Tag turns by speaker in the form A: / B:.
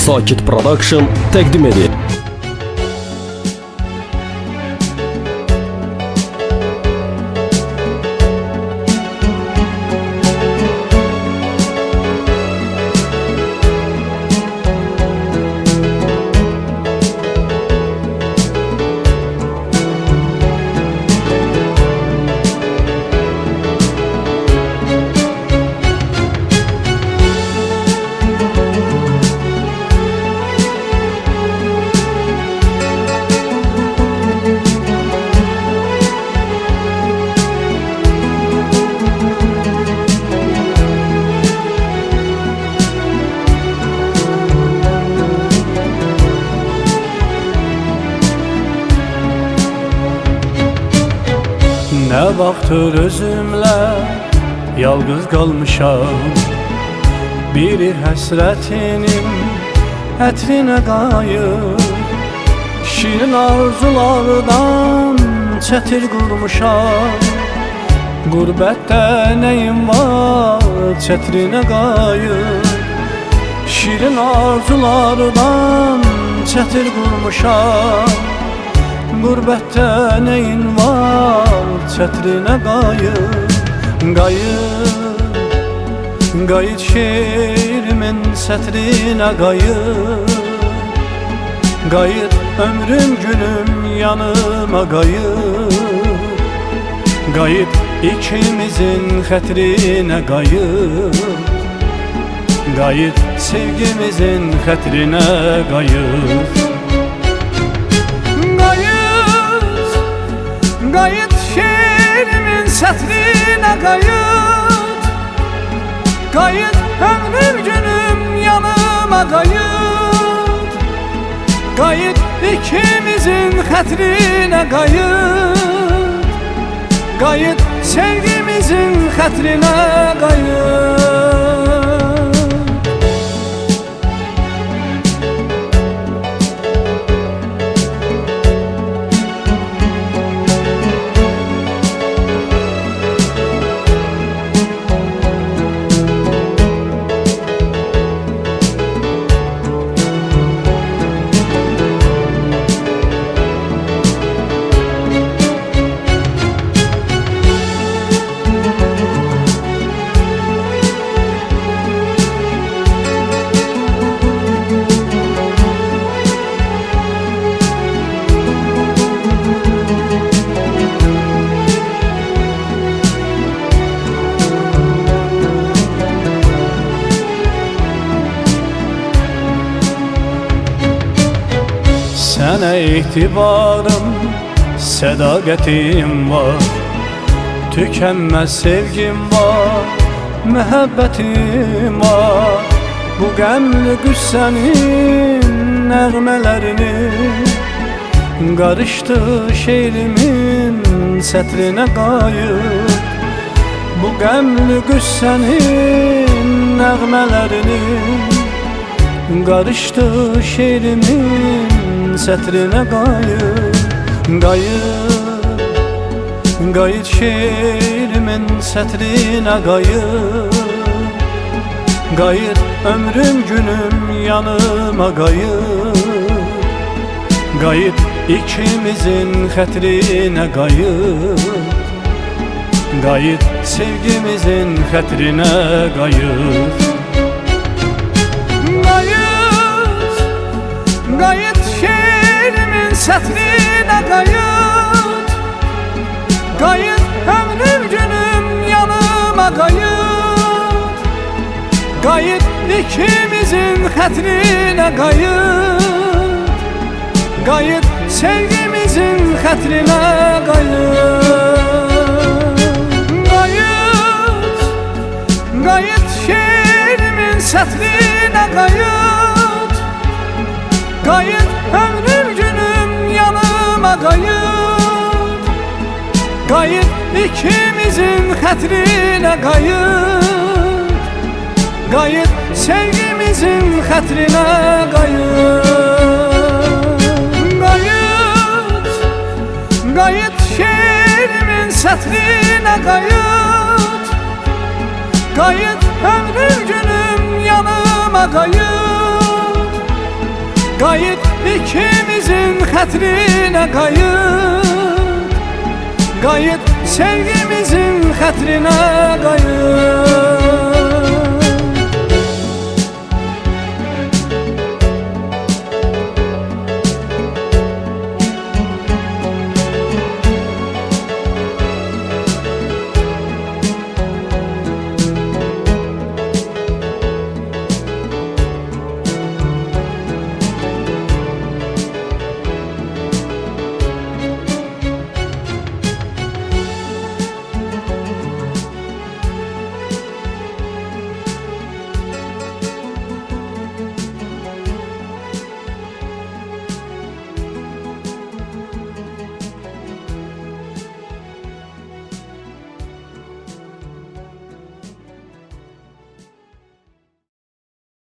A: Sakit Production təqdim edir.
B: Nə vaxtdır özümlə yalqız qalmışam, biri həsrətinin ətrinə qayır. Şirin arzulardan çətir qurmuşam, qürbətdə nəyim var çətrinə qayır. Şirin arzulardan çətir qurmuşam, qürbətdə nəyin var çətrinə qayır. Qayıt şeirimin sətrinə qayır. Qayıt ömrüm günüm yanıma qayır. Qayıt ikimizin xətrinə qayır. Qayıt sevgimizin xətrinə qayır.
C: Qayıt şeirimin sətrinə qayıt. Qayıt ömrüm günüm yanıma qayıt. Qayıt ikimizin xətrinə qayıt. Qayıt sevgimizin xətrinə qayıt.
B: Sənə etibarım, sədaqətim var. Tükənməz sevgim var, məhəbbətim var. Bu qəmli qüssənin nəğmələrini qarışdı şeirimin sətrinə qayır. Bu qəmli qüssənin nəğmələrini qarışdı şeirimin sətrinə qayır. Qayıt şeirimin sətrinə qayır. Qayıt ömrüm günüm yanıma qayır. Qayıt ikimizin xətrinə qayır. Qayıt sevgimizin xətrinə qayır.
C: Qayıt şeirimin sətrinə qayıt. Qayıt ömrüm günüm yanıma qayıt. Qayıt ikimizin xətrinə qayıt. Qayıt sevgimizin xətrinə qayıt. Qayıt şeirimin sətrinə qayıt. Qayıt ömrüm günüm yanıma qayıt. Qayıt ikimizin xətrinə qayıt. Qayıt sevgimizin xətrinə qayıt. Qayıt şeirimin sətrinə qayıt. Qayıt ömrüm günüm yanıma qayıt. Qayıt ikimizin xətrinə qayıt, qayıt sevgimizin xətrinə qayıt.